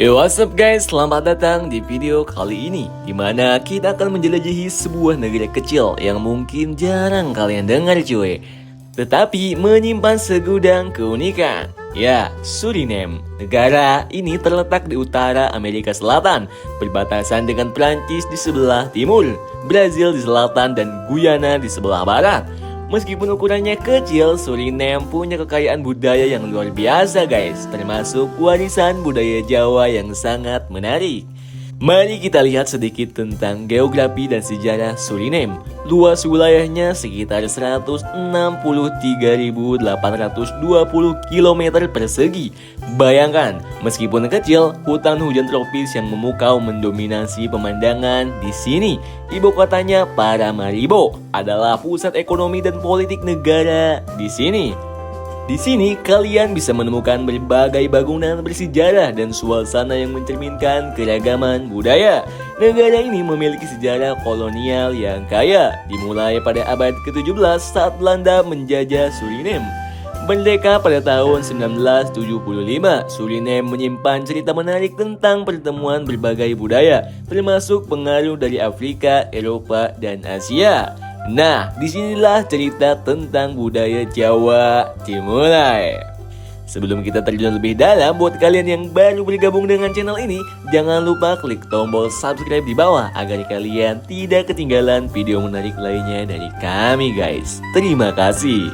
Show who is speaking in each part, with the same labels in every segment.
Speaker 1: Yo, what's up guys, selamat datang di video kali ini, dimana kita akan menjelajahi sebuah negara kecil yang mungkin jarang kalian dengar cuy, tetapi menyimpan segudang keunikan. Ya, Suriname. Negara ini terletak di utara Amerika Selatan, berbatasan dengan Prancis di sebelah timur, Brazil di selatan, dan Guyana di sebelah barat. Meskipun ukurannya kecil, Suriname punya kekayaan budaya yang luar biasa guys, termasuk warisan budaya Jawa yang sangat menarik. Mari kita lihat sedikit tentang geografi dan sejarah Suriname. Luas wilayahnya sekitar 163.820 km persegi. Bayangkan, meskipun kecil, hutan hujan tropis yang memukau mendominasi pemandangan di sini. Ibu kotanya Paramaribo adalah pusat ekonomi dan politik negara di sini. Di sini kalian bisa menemukan berbagai bangunan bersejarah dan suasana yang mencerminkan keragaman budaya. Negara ini memiliki sejarah kolonial yang kaya, dimulai pada abad ke-17 saat Belanda menjajah Suriname. Merdeka pada tahun 1975, Suriname menyimpan cerita menarik tentang pertemuan berbagai budaya, termasuk pengaruh dari Afrika, Eropa, dan Asia. Nah, disinilah cerita tentang budaya Jawa dimulai. Sebelum kita terjun lebih dalam, buat kalian yang baru bergabung dengan channel ini, jangan lupa klik tombol subscribe di bawah agar kalian tidak ketinggalan video menarik lainnya dari kami guys. Terima kasih.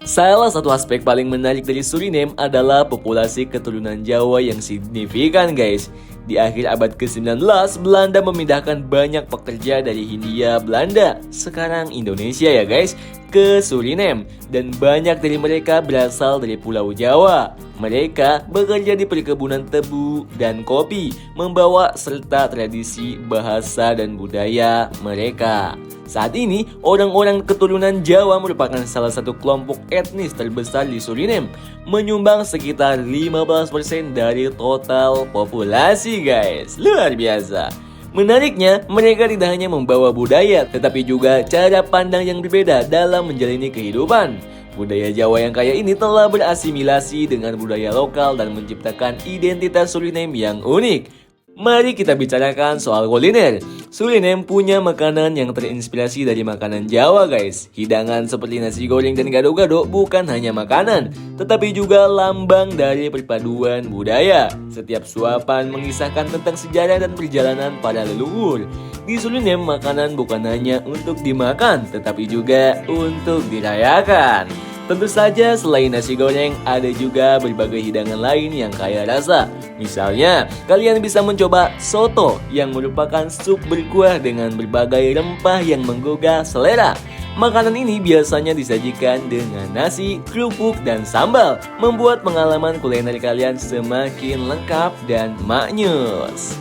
Speaker 1: Salah satu aspek paling menarik dari Suriname adalah populasi keturunan Jawa yang signifikan guys. Di akhir abad ke-19, Belanda memindahkan banyak pekerja dari Hindia Belanda, sekarang Indonesia ya guys, ke Suriname. Dan banyak dari mereka berasal dari Pulau Jawa. Mereka bekerja di perkebunan tebu dan kopi, membawa serta tradisi, bahasa, dan budaya mereka. Saat ini, orang-orang keturunan Jawa merupakan salah satu kelompok etnis terbesar di Suriname, menyumbang sekitar 15% dari total populasi guys. Luar biasa. Menariknya, mereka tidak hanya membawa budaya, tetapi juga cara pandang yang berbeda dalam menjalani kehidupan. Budaya Jawa yang kaya ini telah berasimilasi dengan budaya lokal dan menciptakan identitas Suriname yang unik. Mari kita bicarakan soal kuliner. Suriname punya makanan yang terinspirasi dari makanan Jawa guys. Hidangan seperti nasi goreng dan gado-gado bukan hanya makanan, tetapi juga lambang dari perpaduan budaya. Setiap suapan mengisahkan tentang sejarah dan perjalanan para leluhur. Di Suriname, makanan bukan hanya untuk dimakan, tetapi juga untuk dirayakan. Tentu saja selain nasi goreng, ada juga berbagai hidangan lain yang kaya rasa. Misalnya, kalian bisa mencoba soto yang merupakan sup berkuah dengan berbagai rempah yang menggugah selera. Makanan ini biasanya disajikan dengan nasi, kerupuk, dan sambal, membuat pengalaman kuliner kalian semakin lengkap dan maknyus.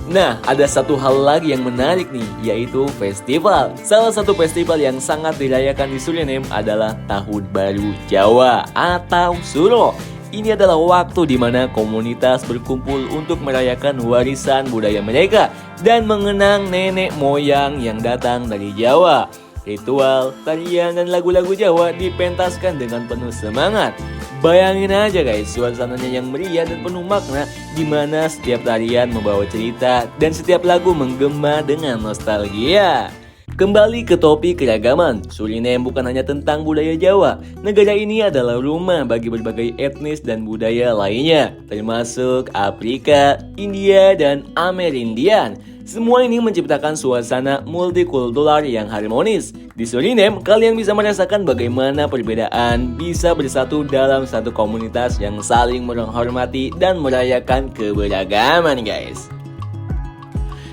Speaker 1: Nah, ada satu hal lagi yang menarik nih, yaitu festival. Salah satu festival yang sangat dirayakan di Suriname adalah Tahun Baru Jawa atau Suro. Ini adalah waktu di mana komunitas berkumpul untuk merayakan warisan budaya mereka dan mengenang nenek moyang yang datang dari Jawa. Ritual, tarian, dan lagu-lagu Jawa dipentaskan dengan penuh semangat. Bayangin aja guys, suasananya yang meriah dan penuh makna, di mana setiap tarian membawa cerita dan setiap lagu menggema dengan nostalgia. Kembali ke topik keragaman, Suriname bukan hanya tentang budaya Jawa. Negara ini adalah rumah bagi berbagai etnis dan budaya lainnya, termasuk Afrika, India, dan Amerindian. Semua ini menciptakan suasana multikultural yang harmonis. Di Suriname, kalian bisa merasakan bagaimana perbedaan bisa bersatu dalam satu komunitas yang saling menghormati dan merayakan keberagaman guys.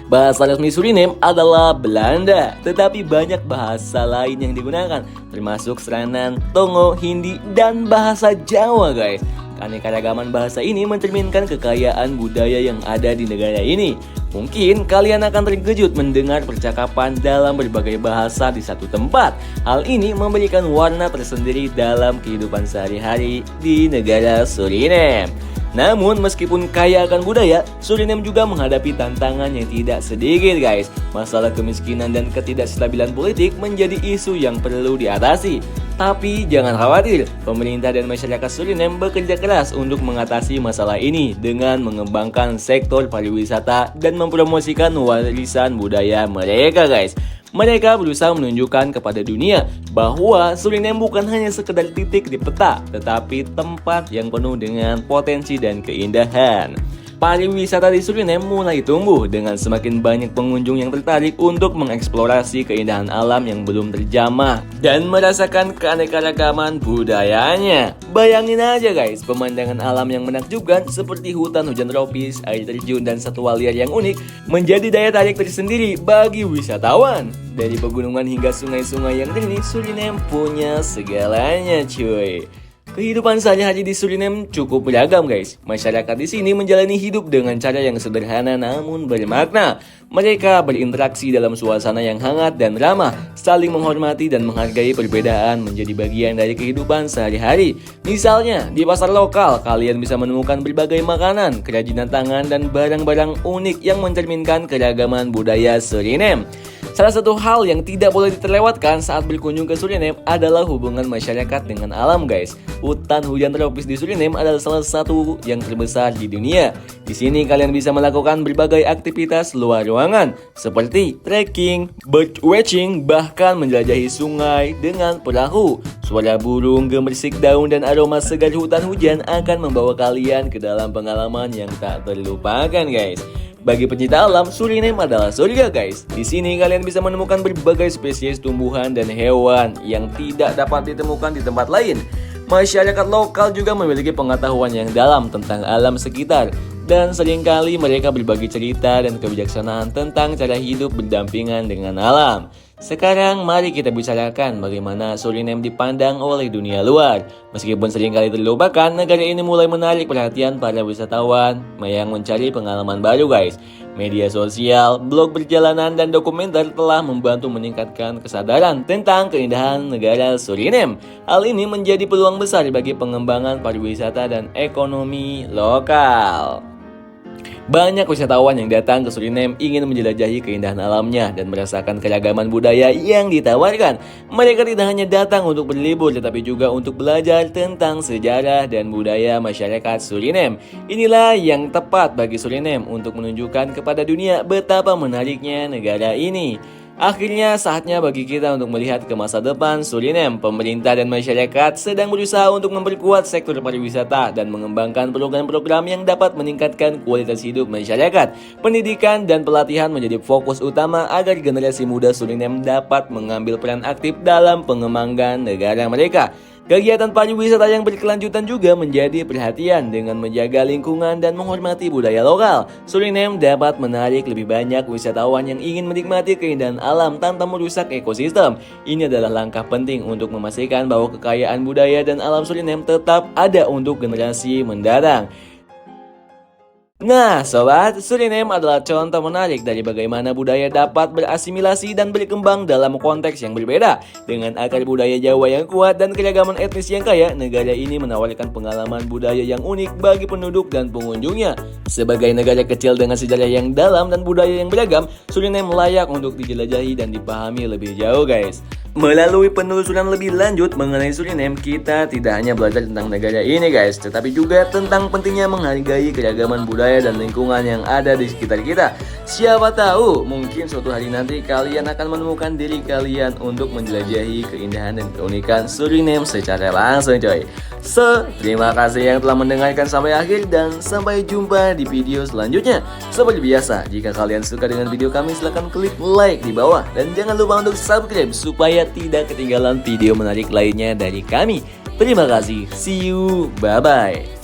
Speaker 1: Bahasa resmi Suriname adalah Belanda, tetapi banyak bahasa lain yang digunakan, termasuk Seranan, Tongo, Hindi, dan bahasa Jawa guys. Keanekaragaman bahasa ini mencerminkan kekayaan budaya yang ada di negara ini. Mungkin kalian akan terkejut mendengar percakapan dalam berbagai bahasa di satu tempat. Hal ini memberikan warna tersendiri dalam kehidupan sehari-hari di negara Suriname. Namun meskipun kaya akan budaya, Suriname juga menghadapi tantangan yang tidak sedikit guys. Masalah kemiskinan dan ketidakstabilan politik menjadi isu yang perlu diatasi. Tapi jangan khawatir, pemerintah dan masyarakat Suriname bekerja keras untuk mengatasi masalah ini dengan mengembangkan sektor pariwisata dan mempromosikan warisan budaya mereka guys. Mereka berusaha menunjukkan kepada dunia bahwa Suriname bukan hanya sekedar titik di peta, tetapi tempat yang penuh dengan potensi dan keindahan. Pariwisata di Suriname mulai tumbuh dengan semakin banyak pengunjung yang tertarik untuk mengeksplorasi keindahan alam yang belum terjamah dan merasakan keanekaragaman budayanya. Bayangin aja guys, pemandangan alam yang menakjubkan seperti hutan hujan tropis, air terjun, dan satwa liar yang unik menjadi daya tarik tersendiri bagi wisatawan. Dari pegunungan hingga sungai-sungai yang jernih, Suriname punya segalanya cuy. Kehidupan sehari-hari di Suriname cukup beragam guys. Masyarakat di sini menjalani hidup dengan cara yang sederhana namun bermakna. Mereka berinteraksi dalam suasana yang hangat dan ramah, saling menghormati dan menghargai perbedaan menjadi bagian dari kehidupan sehari-hari. Misalnya, di pasar lokal kalian bisa menemukan berbagai makanan, kerajinan tangan, dan barang-barang unik yang mencerminkan keragaman budaya Suriname. Salah satu hal yang tidak boleh terlewatkan saat berkunjung ke Suriname adalah hubungan masyarakat dengan alam guys. Hutan hujan tropis di Suriname adalah salah satu yang terbesar di dunia. Di sini kalian bisa melakukan berbagai aktivitas luar ruangan seperti trekking, bird watching, bahkan menjelajahi sungai dengan perahu. Suara burung, gemersik daun, dan aroma segar hutan hujan akan membawa kalian ke dalam pengalaman yang tak terlupakan guys. Bagi pencinta alam, Suriname adalah surga guys. Di sini kalian bisa menemukan berbagai spesies tumbuhan dan hewan yang tidak dapat ditemukan di tempat lain. Masyarakat lokal juga memiliki pengetahuan yang dalam tentang alam sekitar, dan seringkali mereka berbagi cerita dan kebijaksanaan tentang cara hidup berdampingan dengan alam. Sekarang mari kita bicarakan bagaimana Suriname dipandang oleh dunia luar. Meskipun seringkali terlupakan, negara ini mulai menarik perhatian para wisatawan yang mencari pengalaman baru guys. Media sosial, blog perjalanan, dan dokumenter telah membantu meningkatkan kesadaran tentang keindahan negara Suriname. Hal ini menjadi peluang besar bagi pengembangan pariwisata dan ekonomi lokal. Banyak wisatawan yang datang ke Suriname ingin menjelajahi keindahan alamnya dan merasakan keragaman budaya yang ditawarkan. Mereka tidak hanya datang untuk berlibur, tetapi juga untuk belajar tentang sejarah dan budaya masyarakat Suriname. Inilah yang tepat bagi Suriname untuk menunjukkan kepada dunia betapa menariknya negara ini. Akhirnya saatnya bagi kita untuk melihat ke masa depan Suriname. Pemerintah dan masyarakat sedang berusaha untuk memperkuat sektor pariwisata dan mengembangkan program-program yang dapat meningkatkan kualitas hidup masyarakat. Pendidikan dan pelatihan menjadi fokus utama agar generasi muda Suriname dapat mengambil peran aktif dalam pengembangan negara mereka. Kegiatan pariwisata yang berkelanjutan juga menjadi perhatian dengan menjaga lingkungan dan menghormati budaya lokal. Suriname dapat menarik lebih banyak wisatawan yang ingin menikmati keindahan alam tanpa merusak ekosistem. Ini adalah langkah penting untuk memastikan bahwa kekayaan budaya dan alam Suriname tetap ada untuk generasi mendatang. Nah sobat, Suriname adalah contoh menarik dari bagaimana budaya dapat berasimilasi dan berkembang dalam konteks yang berbeda. Dengan akar budaya Jawa yang kuat dan keragaman etnis yang kaya, negara ini menawarkan pengalaman budaya yang unik bagi penduduk dan pengunjungnya. Sebagai negara kecil dengan sejarah yang dalam dan budaya yang beragam, Suriname layak untuk dijelajahi dan dipahami lebih jauh guys. Melalui penelusuran lebih lanjut mengenai Suriname, kita tidak hanya belajar tentang negara ini guys, tetapi juga tentang pentingnya menghargai keragaman budaya dan lingkungan yang ada di sekitar kita. Siapa tahu, mungkin suatu hari nanti kalian akan menemukan diri kalian untuk menjelajahi keindahan dan keunikan Suriname secara langsung coy. So, terima kasih yang telah mendengarkan sampai akhir dan sampai jumpa di video selanjutnya. Seperti biasa, jika kalian suka dengan video kami silahkan klik like di bawah dan jangan lupa untuk subscribe supaya tidak ketinggalan video menarik lainnya dari kami. Terima kasih, see you, bye bye.